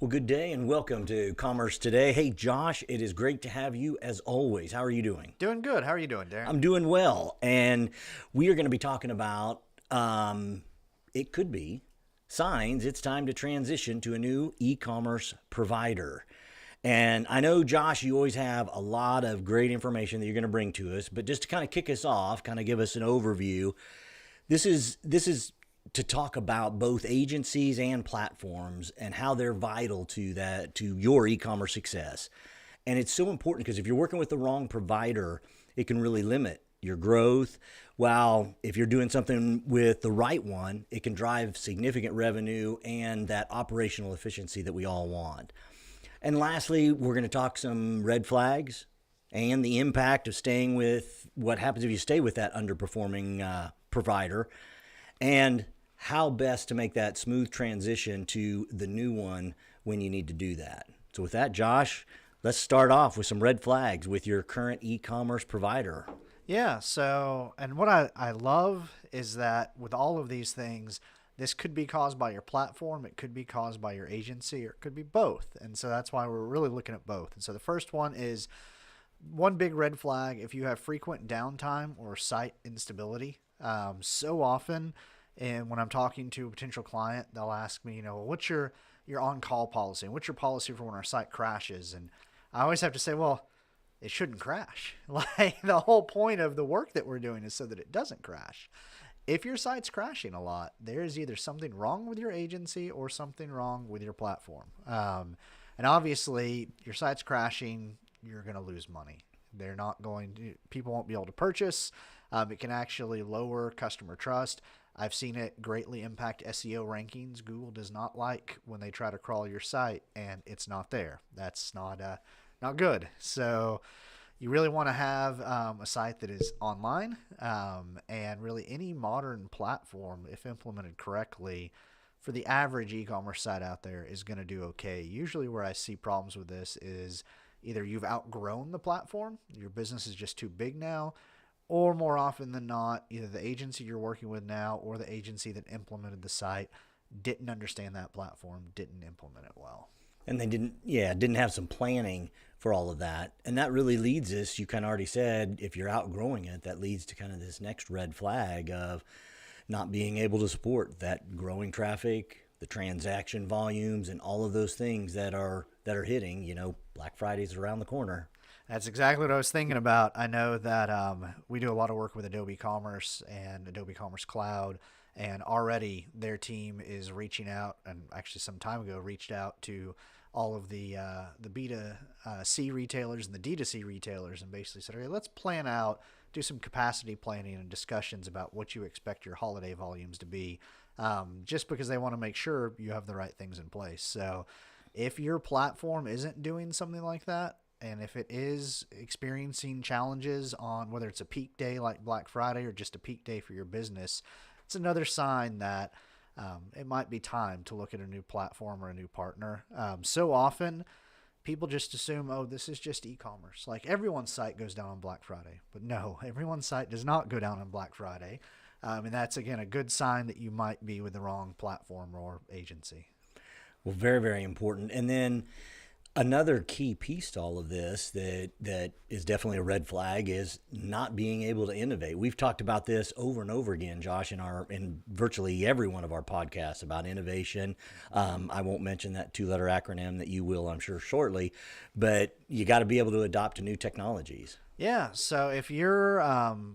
Well, good day and welcome to Commerce Today. Hey, Josh, it is great to have you as always. How are you doing? Doing good. How are you doing, Darren? I'm doing well. And we are going to be talking about it could be signs it's time to transition to a new e commerce provider. And I know, Josh, you always have a lot of great information that you're going to bring to us, but just to kind of kick us off, kind of give us an overview, this is to talk about both agencies and platforms and how they're vital to your e-commerce success. And it's so important because if you're working with the wrong provider, it can really limit your growth. While if you're doing something with the right one, it can drive significant revenue and that operational efficiency that we all want. And lastly, we're going to talk some red flags and the impact of staying with what happens if you stay with that underperforming provider, and how best to make that smooth transition to the new one when you need to do that. So, with that, Josh, let's start off with some red flags with your current e commerce provider. Yeah, and what I love is that with all of these things, this could be caused by your platform, it could be caused by your agency, or it could be both. And so that's why we're really looking at both. And so the first one is one big red flag if you have frequent downtime or site instability. So often, and when I'm talking to a potential client, they'll ask me, well, what's your on-call policy? And what's your policy for when our site crashes? And I always have to say, well, it shouldn't crash. Like the whole point of the work that we're doing is so that it doesn't crash. If your site's crashing a lot, there is either something wrong with your agency or something wrong with your platform. And obviously, your site's crashing, you're going to lose money. They're not going to, people won't be able to purchase. It can actually lower customer trust. I've seen it greatly impact SEO rankings. Google does not like when they try to crawl your site and it's not there. That's not good. So you really want to have a site that is online, and really any modern platform, if implemented correctly, for the average e-commerce site out there is going to do okay. Usually where I see problems with this is either you've outgrown the platform, your business is just too big now, or more often than not, either the agency you're working with now or the agency that implemented the site didn't understand that platform, didn't implement it well. And they didn't have some planning for all of that. And that really leads us, you kind of already said, if you're outgrowing it, that leads to kind of this next red flag of not being able to support that growing traffic, the transaction volumes, and all of those things that are hitting. Black Friday's around the corner. That's exactly what I was thinking about. I know that we do a lot of work with Adobe Commerce and Adobe Commerce Cloud, and already their team is reaching out, and actually some time ago reached out to all of the B2C retailers and the D2C retailers, and basically said, okay, let's plan out, do some capacity planning and discussions about what you expect your holiday volumes to be, just because they want to make sure you have the right things in place. So if your platform isn't doing something like that, and if it is experiencing challenges on whether it's a peak day like Black Friday or just a peak day for your business, it's another sign that it might be time to look at a new platform or a new partner. So often, people just assume, oh, this is just e-commerce. Like everyone's site goes down on Black Friday. But no, everyone's site does not go down on Black Friday. And that's, again, a good sign that you might be with the wrong platform or agency. Well, very, very important. And then another key piece to all of this that is definitely a red flag is not being able to innovate. We've talked about this over and over again, Josh, in virtually every one of our podcasts about innovation. I won't mention that two-letter acronym that you will, I'm sure, shortly, but you got to be able to adopt to new technologies. Yeah, so if your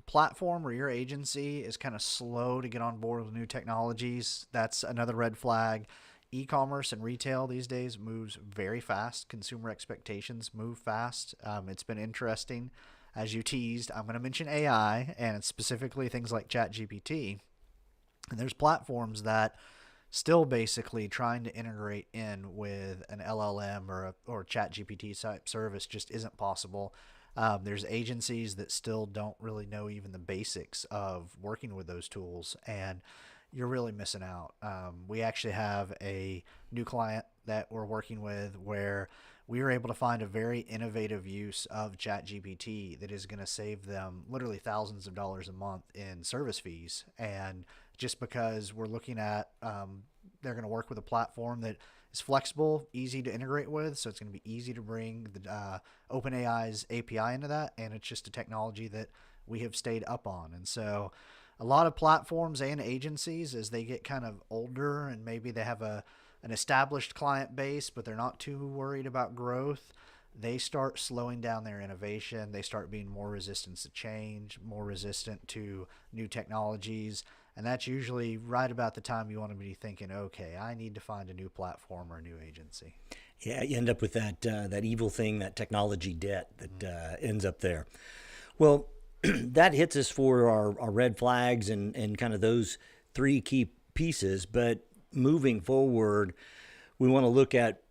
platform or your agency is kind of slow to get on board with new technologies, that's another red flag. E-commerce and retail these days moves very fast. Consumer expectations move fast. It's been interesting. As you teased, I'm going to mention AI and specifically things like ChatGPT. And there's platforms that still basically trying to integrate in with an LLM or ChatGPT type service just isn't possible. There's agencies that still don't really know even the basics of working with those tools, and you're really missing out. We actually have a new client that we're working with where we were able to find a very innovative use of ChatGPT that is going to save them literally thousands of dollars a month in service fees. And just because we're looking at, they're going to work with a platform that is flexible, easy to integrate with. So it's going to be easy to bring the OpenAI's API into that. And it's just a technology that we have stayed up on. And so a lot of platforms and agencies, as they get kind of older and maybe they have an established client base, but they're not too worried about growth, they start slowing down their innovation. They start being more resistant to change, more resistant to new technologies. And that's usually right about the time you want to be thinking, okay, I need to find a new platform or a new agency. Yeah, you end up with that evil thing, that technology debt that ends up there. Well, that hits us for our red flags and kind of those three key pieces. But moving forward, we want to look at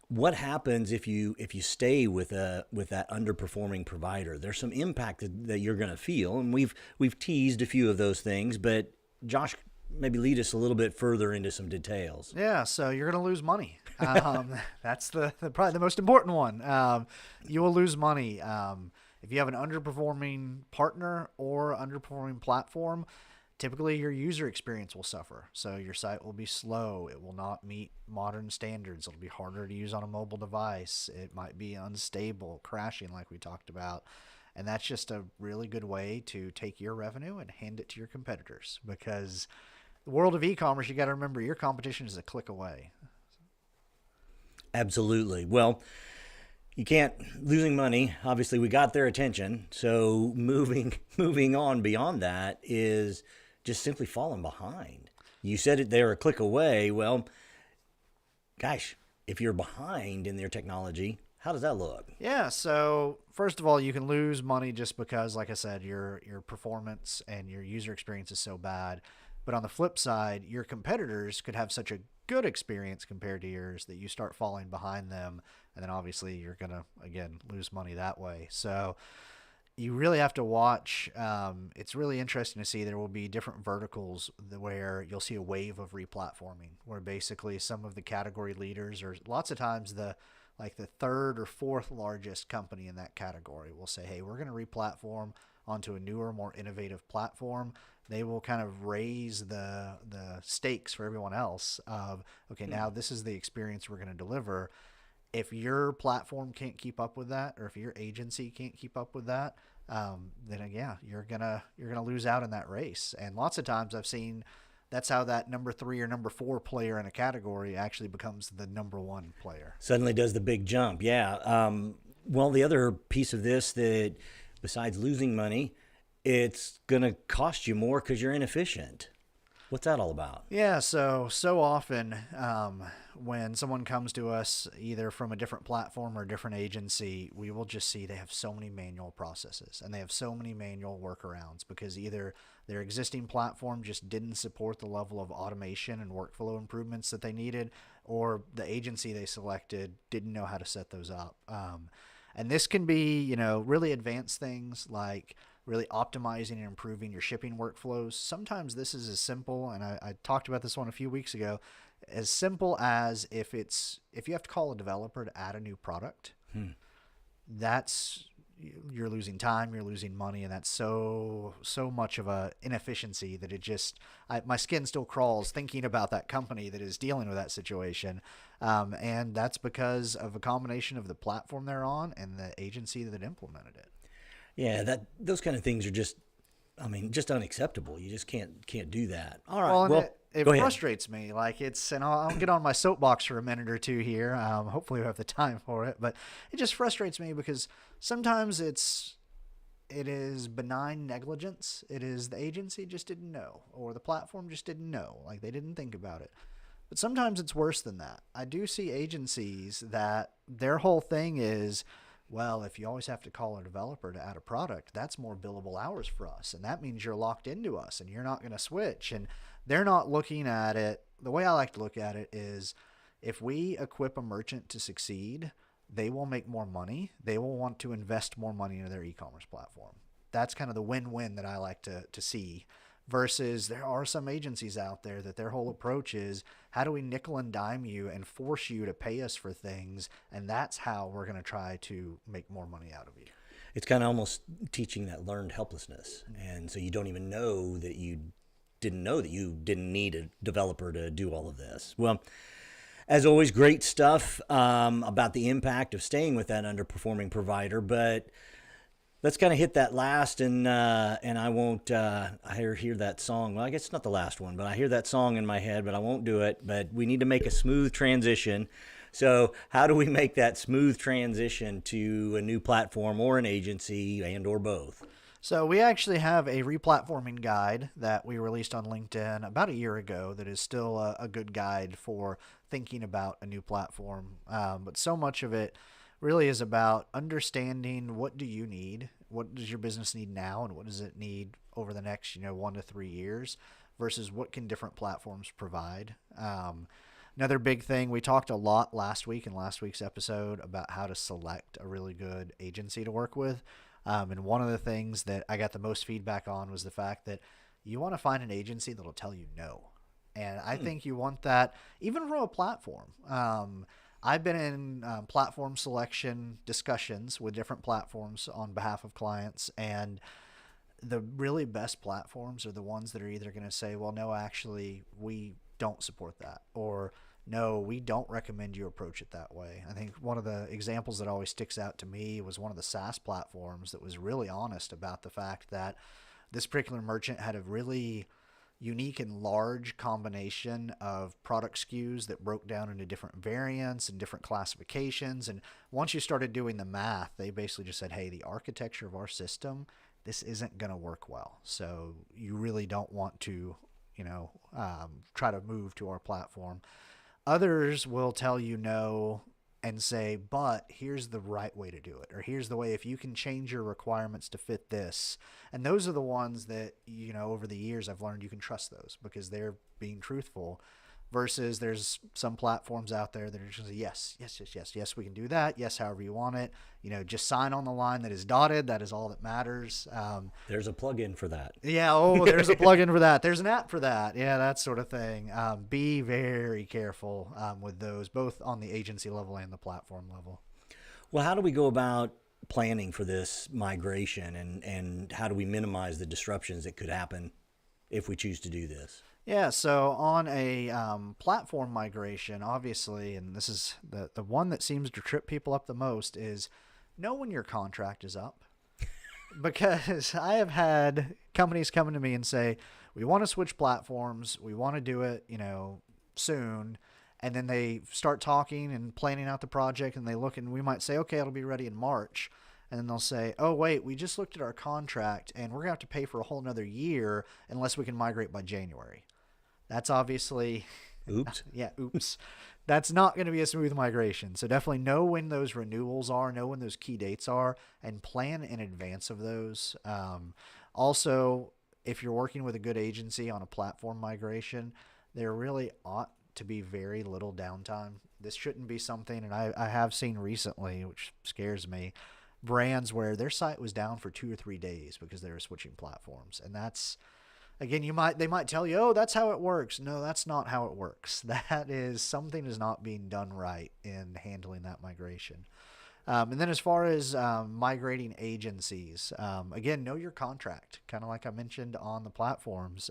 what happens if you stay with that underperforming provider. There's some impact that you're going to feel, and we've teased a few of those things. But Josh, maybe lead us a little bit further into some details. Yeah, so you're going to lose money. That's the probably the most important one. You will lose money if you have an underperforming partner or underperforming platform. Typically, your user experience will suffer. So your site will be slow. It will not meet modern standards. It'll be harder to use on a mobile device. It might be unstable, crashing like we talked about. And that's just a really good way to take your revenue and hand it to your competitors, because the world of e-commerce, you got to remember your competition is a click away. Absolutely. Well, you can't losing money. Obviously, we got their attention. So moving on beyond that is just simply falling behind. You said it there, a click away. Well, gosh, if you're behind in their technology, how does that look? Yeah, so first of all, you can lose money just because, like I said, your performance and your user experience is so bad. But on the flip side, your competitors could have such a good experience compared to yours that you start falling behind them, and then obviously you're gonna again lose money that way. So you really have to watch. It's really interesting to see there will be different verticals where you'll see a wave of replatforming, where basically some of the category leaders, or lots of times the third or fourth largest company in that category, will say, hey, we're going to replatform onto a newer, more innovative platform. They will kind of raise the stakes for everyone else of, okay, now this is the experience we're going to deliver. If your platform can't keep up with that, or if your agency can't keep up with that, then yeah, you're gonna lose out in that race. And lots of times I've seen that's how that number 3 or number 4 player in a category actually becomes the number 1 player. Suddenly does the big jump. Yeah. Well, the other piece of this, that besides losing money, it's going to cost you more because you're inefficient. What's that all about? Yeah, so often when someone comes to us either from a different platform or a different agency, we will just see they have so many manual processes and they have so many manual workarounds because either their existing platform just didn't support the level of automation and workflow improvements that they needed, or the agency they selected didn't know how to set those up. And this can be, really advanced things like really optimizing and improving your shipping workflows. Sometimes this is as simple, and I talked about this one a few weeks ago, as simple as if you have to call a developer to add a new product, you're losing time, you're losing money, and that's so much of a inefficiency that my skin still crawls thinking about that company that is dealing with that situation. And that's because of a combination of the platform they're on and the agency that implemented it. Yeah, those kind of things are just unacceptable. You just can't do that. All right. Well, it go ahead. frustrates me. And I'll get on my soapbox for a minute or two here. Hopefully we have the time for it, but it just frustrates me because sometimes it is benign negligence. It is the agency just didn't know, or the platform just didn't know. Like they didn't think about it. But sometimes it's worse than that. I do see agencies that their whole thing is, well, if you always have to call a developer to add a product, that's more billable hours for us. And that means you're locked into us and you're not going to switch. And they're not looking at it. The way I like to look at it is, if we equip a merchant to succeed, they will make more money. They will want to invest more money into their e-commerce platform. That's kind of the win-win that I like to see. Versus there are some agencies out there that their whole approach is, how do we nickel and dime you and force you to pay us for things? And that's how we're going to try to make more money out of you. It's kind of almost teaching that learned helplessness. And so you don't even know that you didn't need a developer to do all of this. Well, As always, great stuff about the impact of staying with that underperforming provider. But let's kind of hit that last, and I won't. I hear that song. Well, I guess it's not the last one, but I hear that song in my head, but I won't do it. But we need to make a smooth transition. So, how do we make that smooth transition to a new platform or an agency and or both? So we actually have a replatforming guide that we released on LinkedIn about a year ago that is still a good guide for thinking about a new platform. But so much of it really is about understanding what do you need, what does your business need now, and what does it need over the next 1 to 3 years, versus what can different platforms provide. Another big thing, we talked a lot last week in last week's episode about how to select a really good agency to work with. And one of the things that I got the most feedback on was the fact that you want to find an agency that'll tell you no. And I think you want that even from a platform. I've been in platform selection discussions with different platforms on behalf of clients, and the really best platforms are the ones that are either going to say, well, no, actually, we don't support that, or no, we don't recommend you approach it that way. I think one of the examples that always sticks out to me was one of the SaaS platforms that was really honest about the fact that this particular merchant had a really unique and large combination of product SKUs that broke down into different variants and different classifications. And once you started doing the math, they basically just said, hey, the architecture of our system, this isn't going to work well. So you really don't want to, try to move to our platform. Others will tell you no and say, but here's the right way to do it, or here's the way if you can change your requirements to fit this. And those are the ones that, over the years I've learned you can trust those because they're being truthful. Versus there's some platforms out there that are just going to say, yes, yes, yes, yes, yes, we can do that. Yes, however you want it. Just sign on the line that is dotted. That is all that matters. There's a plug-in for that. Yeah. Oh, there's a plugin for that. There's an app for that. Yeah, that sort of thing. Be very careful with those, both on the agency level and the platform level. Well, how do we go about planning for this migration, and how do we minimize the disruptions that could happen if we choose to do this? Yeah, so on a platform migration, obviously, and this is the one that seems to trip people up the most, is know when your contract is up. Because I have had companies coming to me and say, we want to switch platforms, we want to do it, soon. And then they start talking and planning out the project, and they look, and we might say, okay, it'll be ready in March. And then they'll say, oh, wait, we just looked at our contract, and we're going to have to pay for a whole nother year unless we can migrate by January. That's obviously, Oops. yeah, oops. That's not going to be a smooth migration. So definitely know when those renewals are, know when those key dates are, and plan in advance of those. Also, if you're working with a good agency on a platform migration, there really ought to be very little downtime. This shouldn't be something, and I have seen recently, which scares me, brands where their site was down for 2 or 3 days because they were switching platforms. And that's, again, they might tell you, oh, that's how it works. No, that's not how it works. That is, something is not being done right in handling that migration. And then as far as migrating agencies, again, know your contract, kind of like I mentioned on the platforms.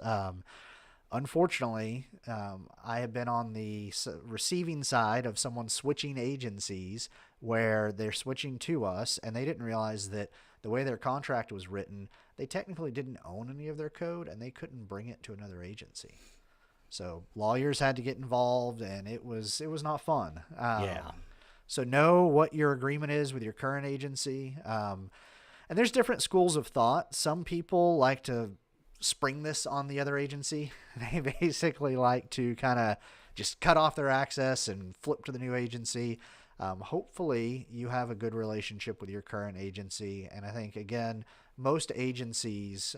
Unfortunately, I have been on the receiving side of someone switching agencies where they're switching to us, and they didn't realize that the way their contract was written, they technically didn't own any of their code, and they couldn't bring it to another agency. So lawyers had to get involved, and it was not fun. Yeah. So know what your agreement is with your current agency. And there's different schools of thought. Some people like to spring this on the other agency. They basically like to kind of just cut off their access and flip to the new agency. Hopefully you have a good relationship with your current agency. And I think, again, most agencies,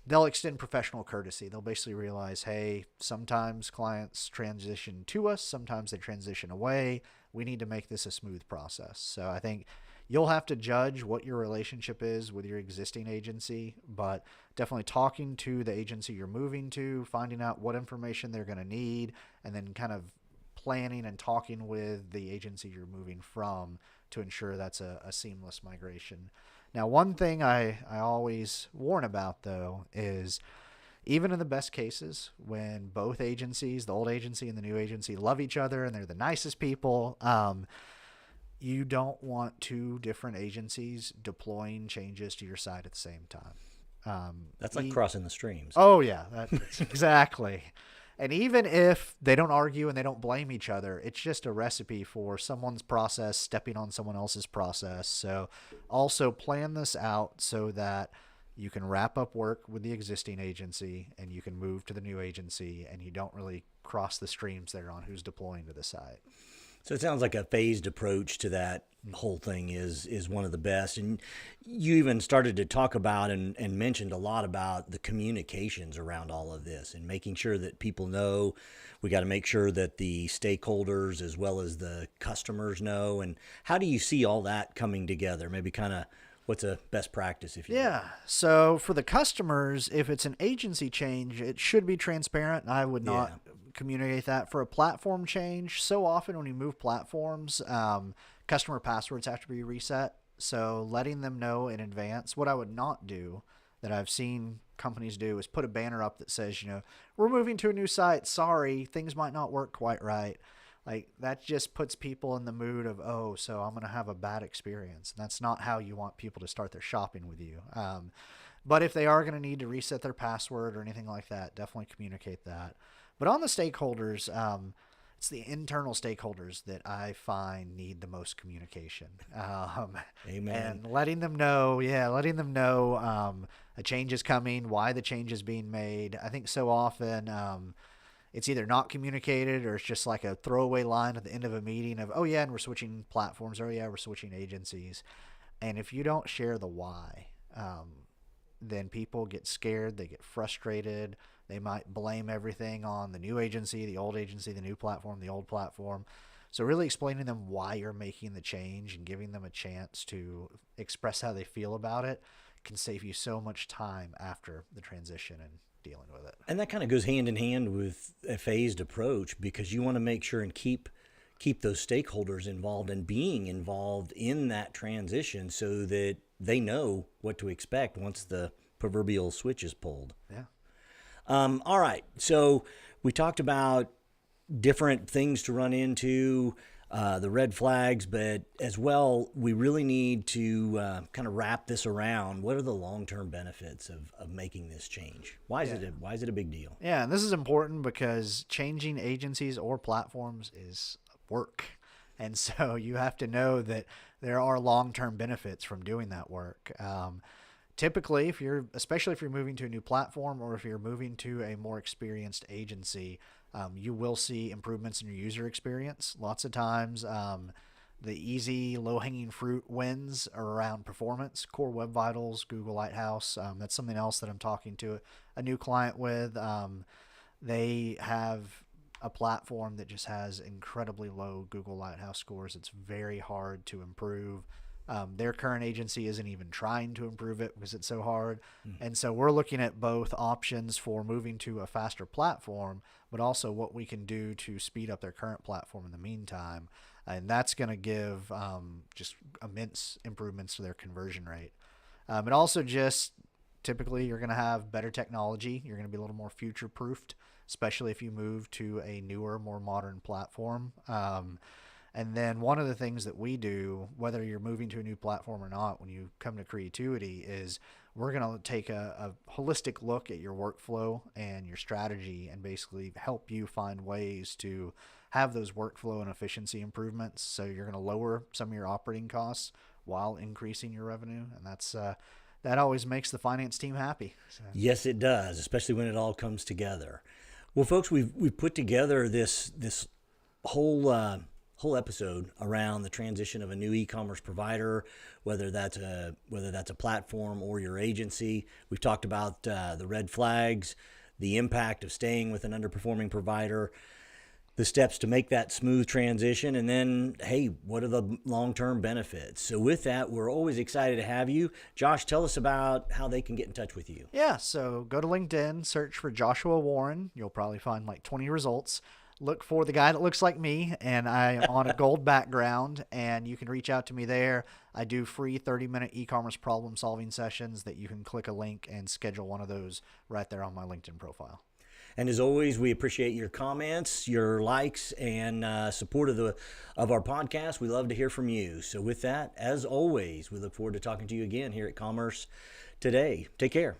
they'll extend professional courtesy. They'll basically realize, hey, sometimes clients transition to us, sometimes they transition away. We need to make this a smooth process. So I think you'll have to judge what your relationship is with your existing agency, but definitely talking to the agency you're moving to, finding out what information they're going to need, and then kind of planning and talking with the agency you're moving from to ensure that's a seamless migration. Now, one thing I always warn about, though, is even in the best cases, when both agencies, the old agency and the new agency, love each other and they're the nicest people, you don't want two different agencies deploying changes to your site at the same time. That's like crossing the streams. Oh yeah, that's exactly. And even if they don't argue and they don't blame each other, it's just a recipe for someone's process stepping on someone else's process. So also plan this out so that you can wrap up work with the existing agency and you can move to the new agency and you don't really cross the streams there on who's deploying to the site. So it sounds like a phased approach to that whole thing is one of the best. And you even started to talk about and mentioned a lot about the communications around all of this and making sure that people know. We got to make sure that the stakeholders as well as the customers know. And how do you see all that coming together? Maybe kind of what's a best practice, if you will? Yeah. So for the customers, if it's an agency change, it should be transparent. I would not communicate that. For a platform change, so often when you move platforms, customer passwords have to be reset. So letting them know in advance. What I would not do that I've seen companies do is put a banner up that says, we're moving to a new site. Sorry, things might not work quite right. Like that just puts people in the mood of, oh, so I'm going to have a bad experience. And that's not how you want people to start their shopping with you. But if they are going to need to reset their password or anything like that, definitely communicate that. But on the stakeholders, it's the internal stakeholders that I find need the most communication. Amen. And letting them know a change is coming, why the change is being made. I think so often it's either not communicated or it's just like a throwaway line at the end of a meeting of, oh, yeah, and we're switching platforms. Oh, yeah, we're switching agencies. And if you don't share the why, then people get scared. They get frustrated. They might blame everything on the new agency, the old agency, the new platform, the old platform. So really explaining them why you're making the change and giving them a chance to express how they feel about it can save you so much time after the transition and dealing with it. And that kind of goes hand in hand with a phased approach because you want to make sure and keep those stakeholders involved and being involved in that transition so that they know what to expect once the proverbial switch is pulled. Yeah. All right. So we talked about different things to run into, the red flags, but as well, we really need to kind of wrap this around. What are the long-term benefits of making this change? Why is it a big deal? Yeah, and this is important because changing agencies or platforms is work. And so you have to know that there are long-term benefits from doing that work. Typically, especially if you're moving to a new platform or if you're moving to a more experienced agency, you will see improvements in your user experience. Lots of times, the easy, low-hanging fruit wins are around performance, core web vitals, Google Lighthouse. That's something else that I'm talking to a new client with. They have a platform that just has incredibly low Google Lighthouse scores. It's very hard to improve. Their current agency isn't even trying to improve it because it's so hard. And so we're looking at both options for moving to a faster platform, but also what we can do to speed up their current platform in the meantime. And that's going to give just immense improvements to their conversion rate. And also just typically you're going to have better technology. You're going to be a little more future-proofed, especially if you move to a newer, more modern platform. And then one of the things that we do, whether you're moving to a new platform or not, when you come to Creativity, is we're going to take a holistic look at your workflow and your strategy and basically help you find ways to have those workflow and efficiency improvements. So you're going to lower some of your operating costs while increasing your revenue. And that always makes the finance team happy. So. Yes, it does, especially when it all comes together. Well, folks, we've put together this whole episode around the transition of a new e-commerce provider, whether that's a platform or your agency. We've talked about the red flags, the impact of staying with an underperforming provider, the steps to make that smooth transition, and then, hey, what are the long-term benefits? So with that, we're always excited to have you. Josh, tell us about how they can get in touch with you. Yeah, so go to LinkedIn, search for Joshua Warren. You'll probably find like 20 results. look for the guy that looks like me, and I am on a gold background, and you can reach out to me there. I do free 30-minute e-commerce problem solving sessions that you can click a link and schedule one of those right there on my LinkedIn profile. And as always, we appreciate your comments, your likes, and support of our podcast. We love to hear from you. So with that, as always, we look forward to talking to you again here at Commerce Today. Take care.